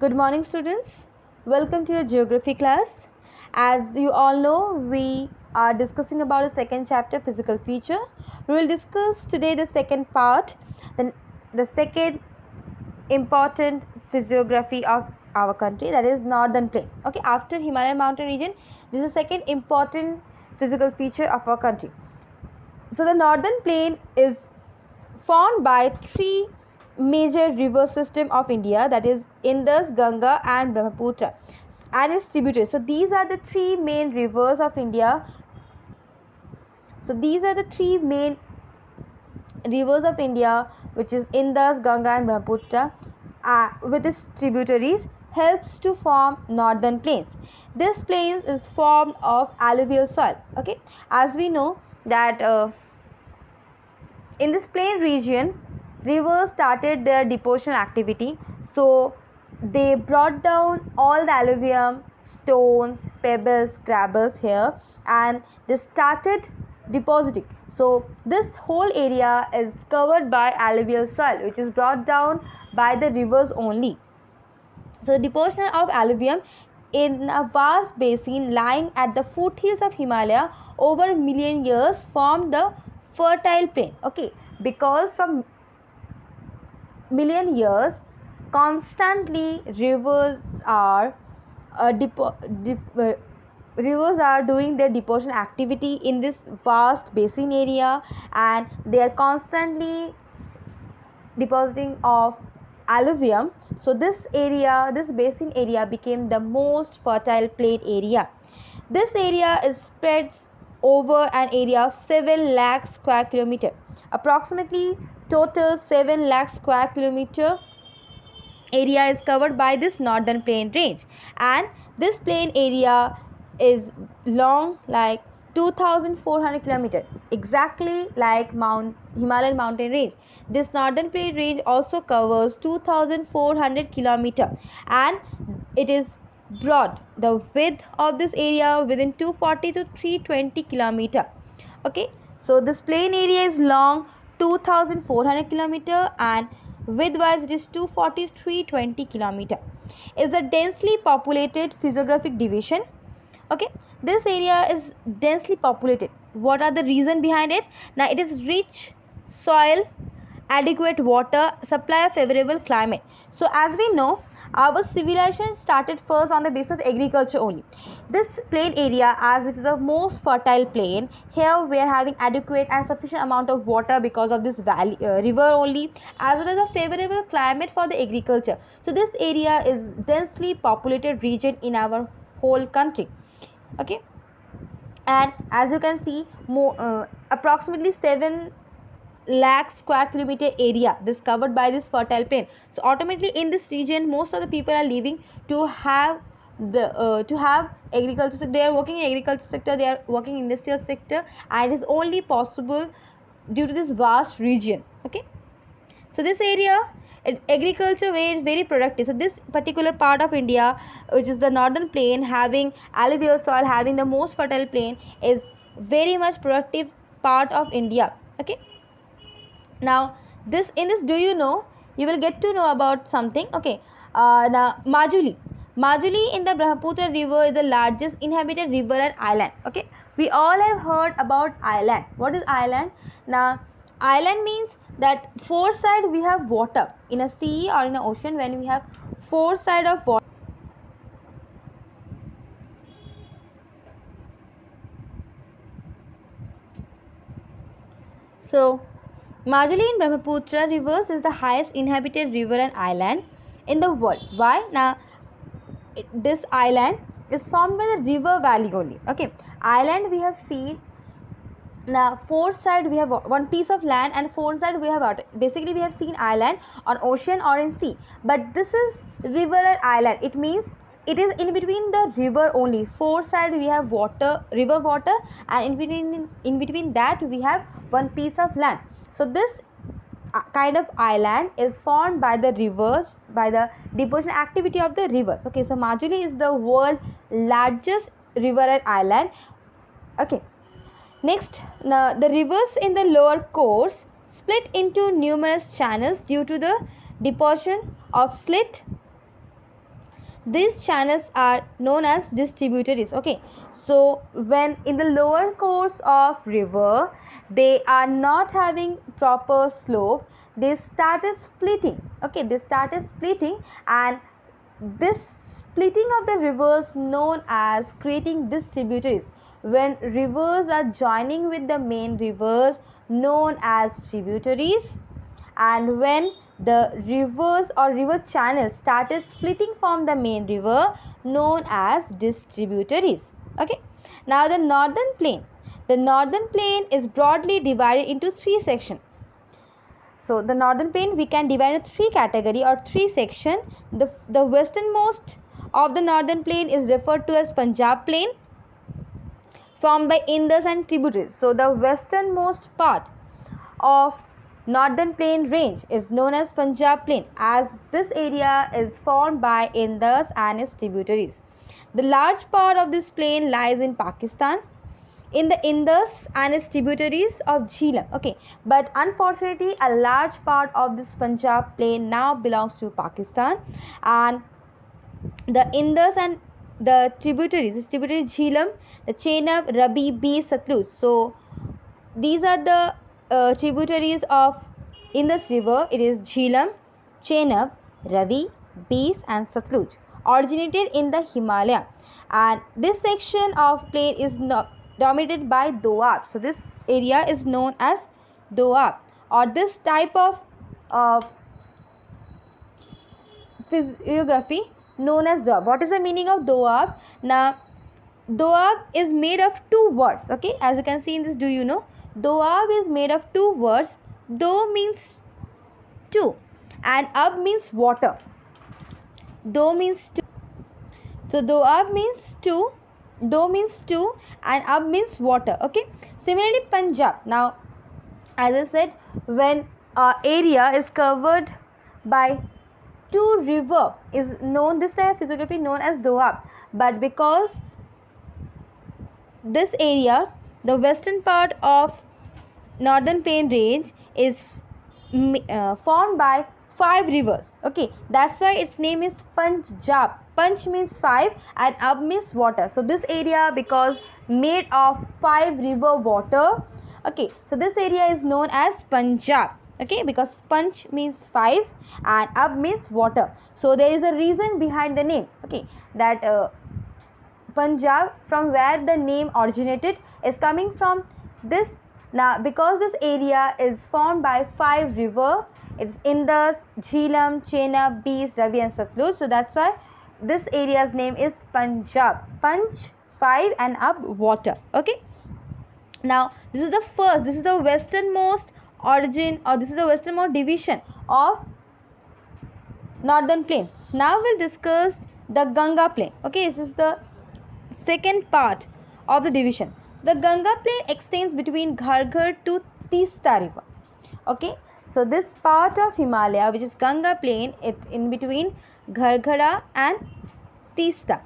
Good morning, students. Welcome to your geography class. As you all know, we are discussing about the second chapter, physical feature. We will discuss today the second part, the second important physiography of our country, that is northern plain. Okay, after Himalayan mountain region, this is the second important physical feature of our country. So the northern plain is formed by three major river system of India, that is Indus, Ganga and Brahmaputra and its tributaries. So these are the three main rivers of India. Which is Indus, Ganga and Brahmaputra with its tributaries helps to form northern plains. This plains is formed of alluvial soil. Okay, as we know that in this plain region, rivers started their depositional activity. So they brought down all the alluvium, stones, pebbles, gravels here, and they started depositing. So this whole area is covered by alluvial soil, which is brought down by the rivers only. So the deposition of alluvium in a vast basin lying at the foothills of Himalaya over a million years formed the fertile plain. Okay, because from million years constantly rivers are doing their deposition activity in this vast basin area, and they are constantly depositing of alluvium. So this basin area became the most fertile plain area. This area is spread over an area of 7 lakh square kilometer. Approximately total 7 lakh square kilometer area is covered by this northern plain range, and this plain area is long like 2400 kilometers, exactly like Himalayan mountain range. This northern plain range also covers 2400 kilometers, and it is broad. The width of this area within 240 to 320 kilometer. Okay, so this plain area is long 2400 kilometer and width wise it is 24320 kilometer. Is a densely populated physiographic division. Okay, this area is densely populated. What are the reason behind it? Now it is rich soil, adequate water supply, favorable climate. So as we know, our civilization started first on the basis of agriculture only. This plain area, as it is the most fertile plain, here we are having adequate and sufficient amount of water because of this valley river only, as well as a favorable climate for the agriculture. So this area is densely populated region in our whole country. Okay, and as you can see, approximately 7 lakh square kilometer area this covered by this fertile plain. So automatically in this region most of the people are living to have agriculture. They are working in agriculture sector, they are working in industrial sector, and it is only possible due to this vast region. Okay, so this area agriculture is very productive. So this particular part of India, which is the northern plain having alluvial soil, having the most fertile plain, is very much productive part of India. Okay, now this do you know, you will get to know about something. Okay, now Majuli in the Brahmaputra river is the largest inhabited river and island. Okay, we all have heard about island. What is island? Now island means that four side we have water in a sea or in an ocean. When we have four side of water, so Majuli in Brahmaputra rivers is the highest inhabited river and island in the world. Why? Now this island is formed by the river valley only. Okay, island we have seen. Now four side we have one piece of land and four side we have water. Basically we have seen island on ocean or in sea, but this is river and island. It means it is in between the river only. Four side we have water, river water, and in between that we have one piece of land. So this kind of island is formed by the rivers, by the deposition activity of the rivers. Okay, so Majuli is the world's largest river and island. Okay, next, the rivers in the lower course split into numerous channels due to the deposition of slit these channels are known as distributaries. Okay, so when in the lower course of river they are not having proper slope, they started splitting. Okay, they started splitting, and this splitting of the rivers known as creating distributaries. When rivers are joining with the main rivers known as tributaries, and when the rivers or river channels started splitting from the main river known as distributaries. Okay, now the northern plain is broadly divided into three sections. So the northern plain we can divide into three category or three section. The westernmost of the northern plain is referred to as Punjab Plain, formed by Indus and tributaries. So the westernmost part of northern plain range is known as Punjab Plain, as this area is formed by Indus and its tributaries. The large part of this plain lies in Pakistan, in the Indus and its tributaries of Jhelum. Okay, but unfortunately a large part of this Punjab Plain now belongs to Pakistan, and the Indus and the tributaries, this tributary Jhelum, the Chenab, Ravi, Beas, Satluj. So these are the tributaries of Indus river. It is Jhelum, Chenab, Ravi, Beas and Satluj, originated in the Himalaya, and this section of plain is dominated by Doab. So this area is known as Doab, or this type of physiography known as Doab. What is the meaning of Doab? Now Doab is made of two words. Okay, as you can see in this, do you know? Doab is made of two words. Do means two and ab means water. Do means two. So Doab means two, do means two and ab means water. Okay. Similarly Punjab. Now as I said, when area is covered by two river is known, this type of physiography known as Doab. But because this area, the western part of northern plain range is formed by five rivers. Okay, that's why its name is Punjab. Punch means five and ab means water. So this area, because made of five river water, okay, so this area is known as Punjab. Okay, because punch means five and ab means water. So there is a reason behind the name. Okay, that Punjab, from where the name originated, is coming from this. Now because this area is formed by five river, it's Indus, Jhelum, Chenab, Beas, Ravi and Satluj. So that's why this area's name is Punjab. Punch, five and ab, water. Okay. Now this is the westernmost origin, or this is the westernmost division of northern plain. Now we'll discuss the Ganga Plain. Okay, this is the second part of the division. So the Ganga Plain extends between Gharghar to Teesta river. Okay, so this part of Himalaya, which is Ganga Plain, it in between Gharghara and Teesta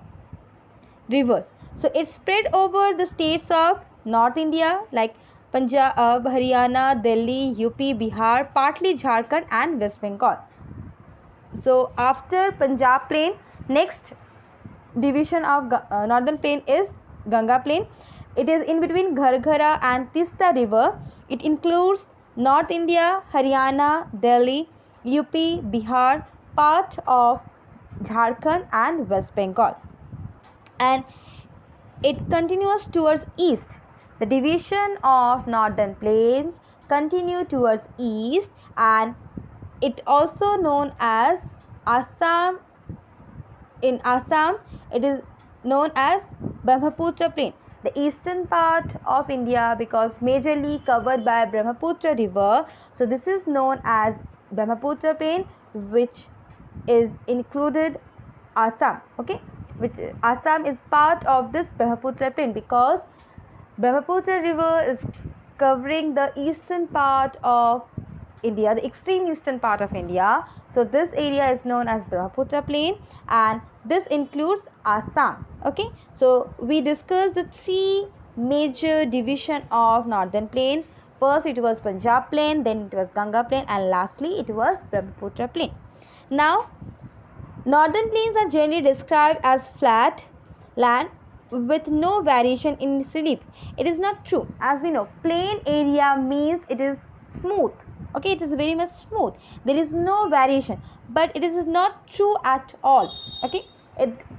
rivers. So it spread over the states of North India like Punjab, Haryana, Delhi, UP, Bihar, partly Jharkhand and West Bengal. So after Punjab Plain, next division of northern plain is Ganga Plain. It is in between Gharghara and Teesta river. It includes North India, Haryana, Delhi, UP, Bihar, part of Jharkhand and West Bengal, and it continues towards east. The division of northern plains continue towards east, and it also known as Assam. In Assam, it is known as Brahmaputra Plain. The eastern part of India, because majorly covered by Brahmaputra river, so this is known as Brahmaputra Plain, which is included Assam. Okay, which Assam is part of this Brahmaputra Plain, because Brahmaputra river is covering the eastern part of India, the extreme eastern part of India. So this area is known as Brahmaputra Plain, and this includes Assam. Okay, so we discussed the three major division of northern plain. First it was Punjab Plain, then it was Ganga Plain, and lastly it was Brahmaputra Plain. Now Northern plains are generally described as flat land with no variation in its relief. It is not true. As we know, plain area means it is smooth. Okay, it is very much smooth. There is no variation, but it is not true at all. Okay,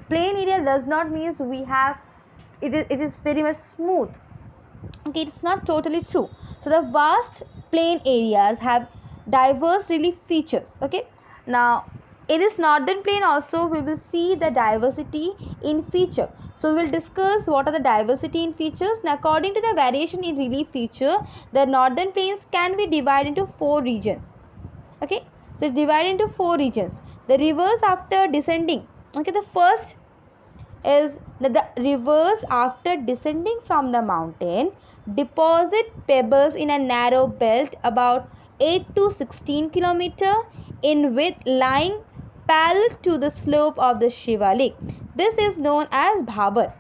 plain area does not mean we have it is very much smooth. Okay, it's not totally true. So the vast plain areas have diverse relief features. Okay, now in this northern plain also we will see the diversity in feature. So we will discuss what are the diversity in features. Now according to the variation in relief feature, the northern plains can be divided into 4 regions. Okay, so it's divided into 4 regions. The rivers after descending. Okay, the first is that the rivers after descending from the mountain deposit pebbles in a narrow belt about 8 to 16 kilometer in width, lying parallel to the slope of the Shivalik. This is known as Barbar.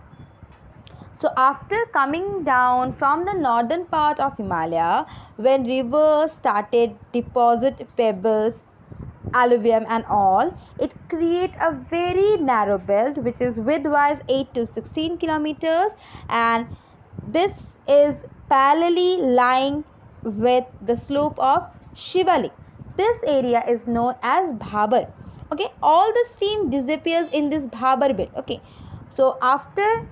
So after coming down from the northern part of Himalaya, when rivers started deposit pebbles, alluvium and all, it create a very narrow belt which is widthwise 8 to 16 kilometers, and this is parallelly lying with the slope of Shivalik. This area is known as Barbar. Okay, all the stream disappears in this Barbar belt. Okay, so after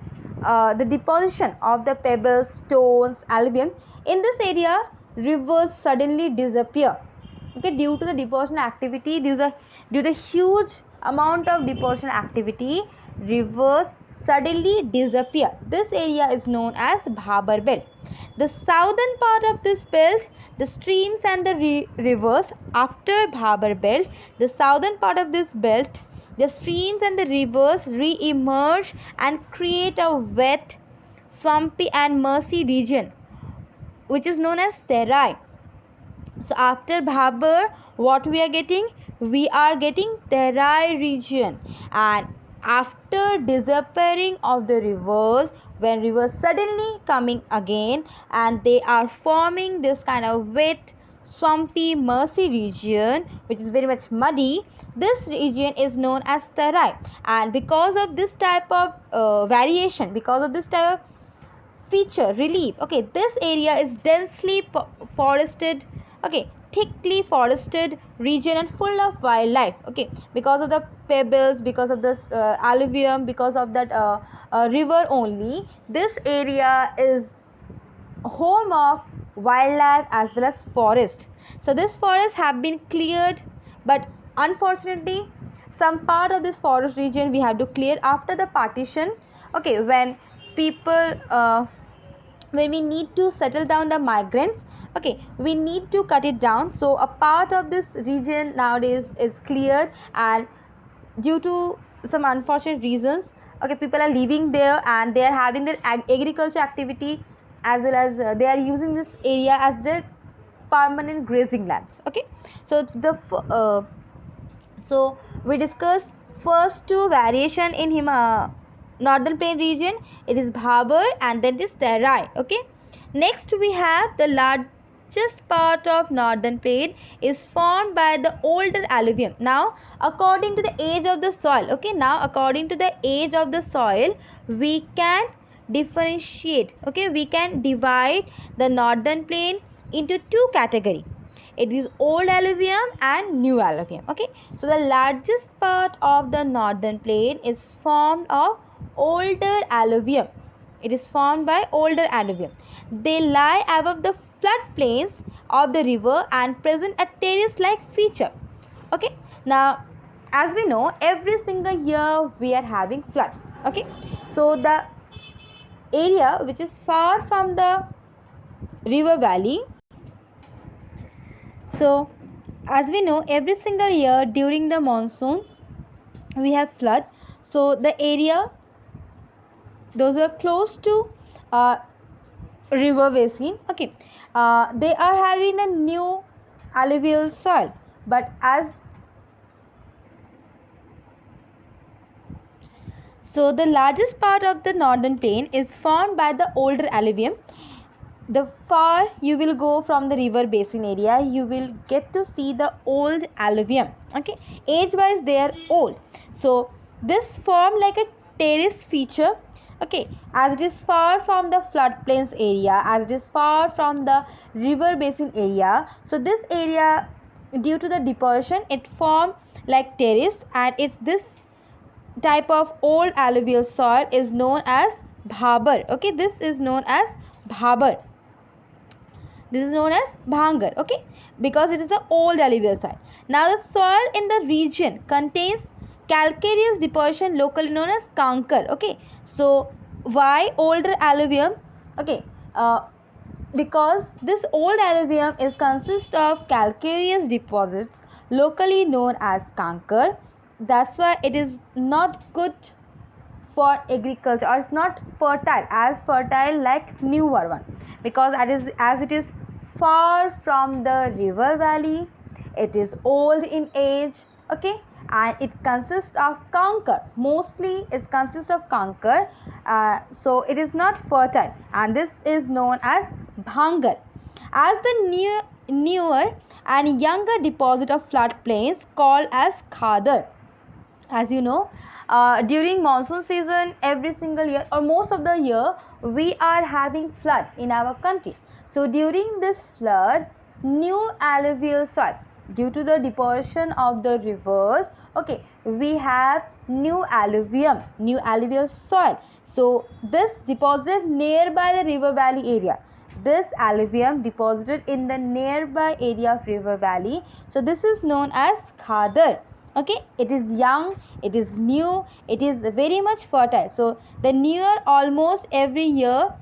the deposition of the pebbles, stones, alluvium in this area, rivers suddenly disappear. Okay, due to the deposition activity, due to the huge amount of deposition activity, rivers suddenly disappear. This area is known as Barbar Belt. The southern part of this belt, the streams and the rivers after Barbar Belt, the southern part of this belt, the streams and the rivers re-emerge and create a wet, swampy and marshy region which is known as Terai. So after Barbar, what we are getting? We are getting Terai region. And after disappearing of the rivers, when rivers suddenly coming again and they are forming this kind of wet, swampy, marshy region which is very much muddy, this region is known as Terai. And because of this type of variation, because of this type of feature relief, okay, this area is densely forested, okay, thickly forested region and full of wildlife. Okay, because of the pebbles, because of this alluvium, because of that river only, this area is home of wildlife as well as forest. So this forest have been cleared, but unfortunately some part of this forest region we have to clear after the partition. Okay, when people when we need to settle down the migrants, okay, we need to cut it down. So a part of this region nowadays is cleared, and due to some unfortunate reasons, okay, people are living there and they are having their agriculture activity, as well as they are using this area as their permanent grazing lands. Okay, so so we discussed first 2 variation in northern plain region. It is Barbar and then it is Terai. Okay, next we have the largest part of northern plain is formed by the older alluvium. Now according to the age of the soil, okay, now according to the age of the soil, we can differentiate, okay, we can divide the northern plain into 2 categories. It is old alluvium and new alluvium. Okay, so the largest part of the northern plain is formed of older alluvium. It is formed by older alluvium. They lie above the floodplains of the river and present a terrace-like feature. Okay, now as we know, every single year we are having flood. Okay, so the area which is far from the river valley, so as we know, every single year during the monsoon we have flood. So the area, those who are close to river basin, okay, they are having a new alluvial soil, but as so the largest part of the northern plain is formed by the older alluvium. the far you will go from the river basin area, you will get to see the old alluvium. Okay, age wise they are old, so this form like a terrace feature. Okay, as it is far from the floodplains area, as it is far from the river basin area, so this area, due to the deposition, it formed like terrace, and it's this type of old alluvial soil is known as Bhabar. Okay, this is known as Bhabar. This is known as Bhangar. Okay, because it is the old alluvial soil. Now the soil in the region contains calcareous deposition locally known as Kankar. Okay, so why older alluvium? Okay, because this old alluvium is consist of calcareous deposits locally known as Kankar. That's why it is not good for agriculture, or it's not fertile like newer one, because as it is far from the river valley, it is old in age. Okay, and it consists of conker, mostly it consists of conker, so it is not fertile, and this is known as bhangar. As the newer and younger deposit of floodplains called as khadar. As you know, during monsoon season, every single year or most of the year, we are having flood in our country. So during this flood, new alluvial soil, due to the deposition of the rivers, okay, we have new alluvial soil. So this deposited nearby the river valley area. This alluvium deposited in the nearby area of river valley. So this is known as khadar. Okay, it is young, it is new, it is very much fertile. So the newer almost every year,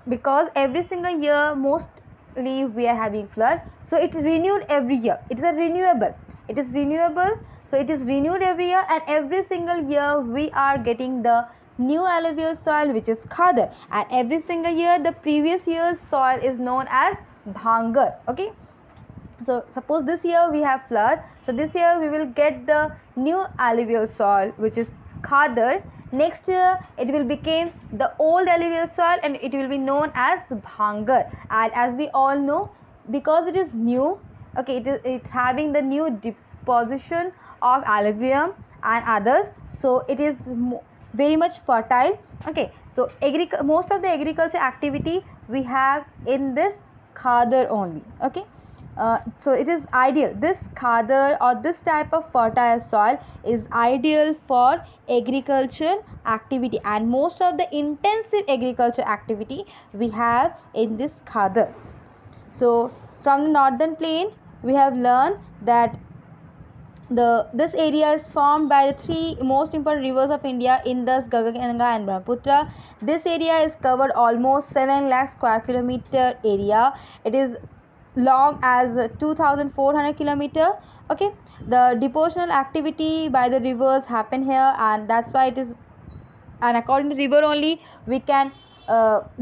because every single year mostly we are having flood, so it is renewed every year. It is renewable, so it is renewed every year, and every single year we are getting the new alluvial soil, which is khadar, and every single year the previous year's soil is known as bhangar. Okay, so suppose this year we have flood, so this year we will get the new alluvial soil, which is khadar. Next year it will become the old alluvial soil, and it will be known as bhangar. And as we all know, because it is new, okay, it's having the new deposition of alluvium and others, so it is very much fertile. Okay, so most of the agriculture activity we have in this khadar only. Okay, so it is ideal, this khadar or this type of fertile soil is ideal for agriculture activity, and most of the intensive agriculture activity we have in this khadar. So from the northern plain we have learned that this area is formed by the three most important rivers of India, Indus, Ganga and Brahmaputra. This area is covered almost 7 lakh square kilometer area. It is long as 2400 kilometer. Okay, the depositional activity by the rivers happen here, and that's why it is, and according to river only we can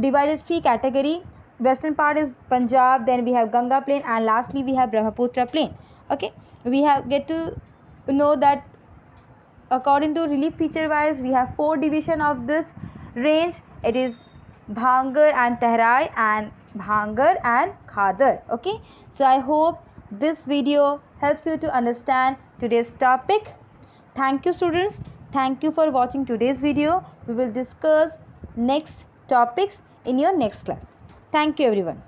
divide it three category. Western part is Punjab, then we have Ganga Plain, and lastly we have Brahmaputra Plain. Okay, we have get to know that according to relief feature wise we have 4 division of this range. It is Bhangar and Tehrai, and Bhangar and Khadar. Okay, so I hope this video helps you to understand today's topic. Thank you students, thank you for watching today's video. We will discuss next topics in your next class. Thank you everyone.